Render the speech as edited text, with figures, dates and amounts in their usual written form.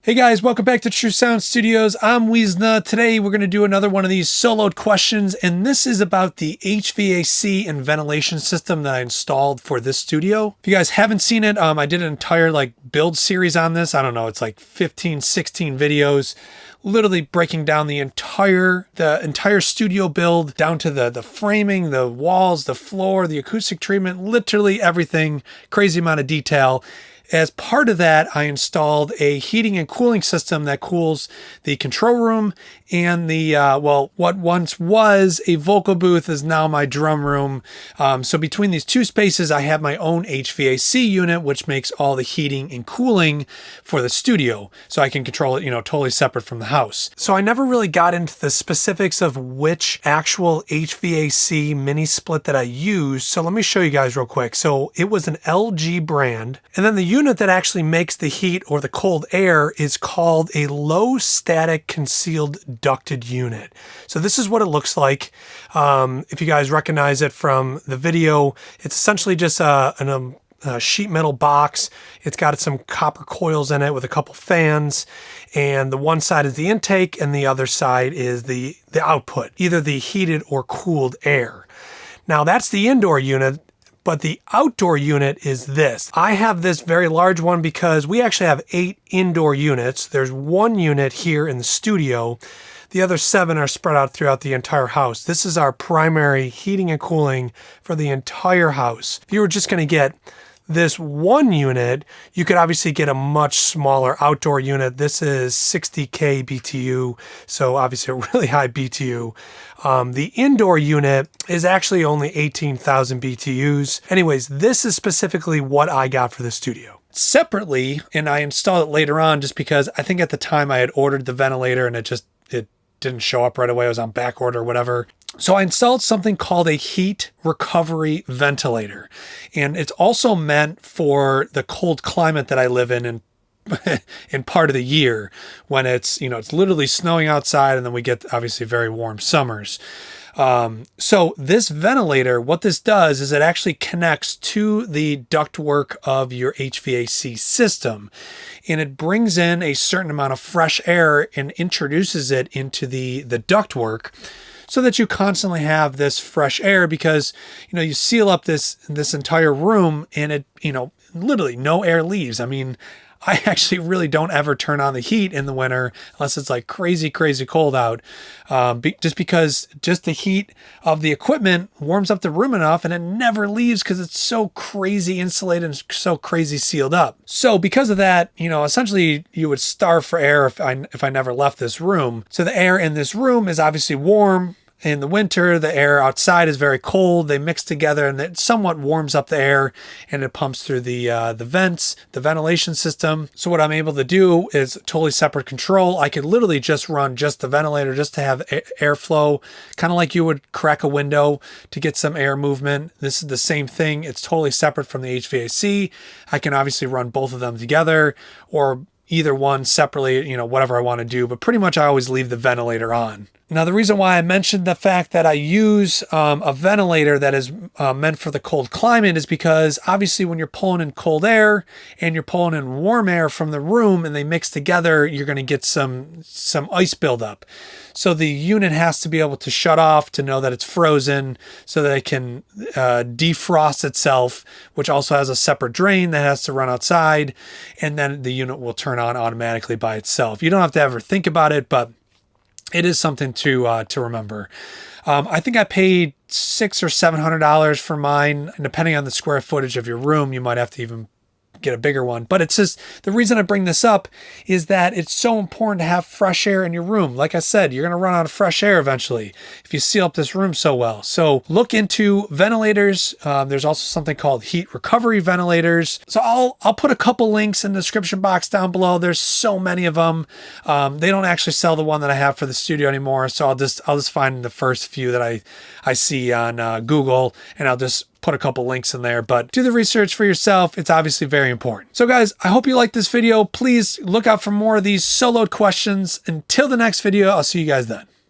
Hey guys, welcome back to True Sound Studios. I'm Weezna. Today we're going to do another one of these soloed questions, and this is about the HVAC and ventilation system that I installed for this studio. If you guys haven't seen it, I did an entire build series on this. I don't know, it's like 15, 16 videos, literally breaking down the entire studio build down to the framing, the walls, the floor, the acoustic treatment, literally everything, crazy amount of detail. As part of that, I installed a heating and cooling system that cools the control room and the, what once was a vocal booth is now my drum room. So between these two spaces, I have my own HVAC unit, which makes all the heating and cooling for the studio. So I can control it, totally separate from the house. So I never really got into the specifics of which actual HVAC mini split that I used. So let me show you guys real quick. So it was an LG brand. And then the unit that actually makes the heat or the cold air is called a low static concealed ducted unit. So this is what it looks like. If you guys recognize it from the video, it's essentially just a sheet metal box. It's got some copper coils in it with a couple fans, and the one side is the intake and the other side is the output, either the heated or cooled air. Now that's the indoor unit. But the outdoor unit is this. I have this very large one because we actually have 8 indoor units. There's 1 unit here in the studio. The other 7 are spread out throughout the entire house. This is our primary heating and cooling for the entire house. If you were just going to get this 1 unit, you could obviously get a much smaller outdoor unit. This is 60K BTU, so obviously a really high BTU. The indoor unit is actually only 18,000 BTUs. Anyways, this is specifically what I got for the studio. Separately, and I installed it later on just because I think at the time I had ordered the ventilator and it didn't show up right away. I was on back order or whatever. So I installed something called a Heat Recovery Ventilator. And it's also meant for the cold climate that I live in part of the year when it's literally snowing outside, and then we get obviously very warm summers. So this ventilator, what this does is it actually connects to the ductwork of your HVAC system, and it brings in a certain amount of fresh air and introduces it into the ductwork, so that you constantly have this fresh air, because you seal up this entire room and it literally no air leaves. I mean, I actually really don't ever turn on the heat in the winter unless it's like crazy cold out, just because the heat of the equipment warms up the room enough and it never leaves because it's so crazy insulated and so crazy sealed up. So because of that, essentially you would starve for air if I never left this room. So the air in this room is obviously warm. In the winter, the air outside is very cold. They mix together and it somewhat warms up the air, and it pumps through the vents, the ventilation system. So what I'm able to do is totally separate control. I could literally just run just the ventilator just to have airflow, kind of like you would crack a window to get some air movement. This is the same thing. It's totally separate from the HVAC. I can obviously run both of them together or either one separately, whatever I want to do, but pretty much I always leave the ventilator on. Now, the reason why I mentioned the fact that I use a ventilator that is meant for the cold climate is because obviously when you're pulling in cold air and you're pulling in warm air from the room and they mix together, you're going to get some ice buildup. So the unit has to be able to shut off to know that it's frozen so that it can defrost itself, which also has a separate drain that has to run outside, and then the unit will turn on automatically by itself. You don't have to ever think about it, but it is something to remember. I think I paid $600 or $700 for mine, and depending on the square footage of your room, you might have to even get a bigger one. But it's just, the reason I bring this up is that it's so important to have fresh air in your room. Like I said, you're going to run out of fresh air eventually if you seal up this room so well. So look into ventilators. There's also something called Heat Recovery Ventilators. So I'll put a couple links in the description box down below. There's so many of them. They don't actually sell the one that I have for the studio anymore. So I'll just find the first few that I see on Google, and I'll just put a couple links in there, but do the research for yourself. It's obviously very important. So guys, I hope you liked this video. Please look out for more of these soloed questions. Until the next video, I'll see you guys then.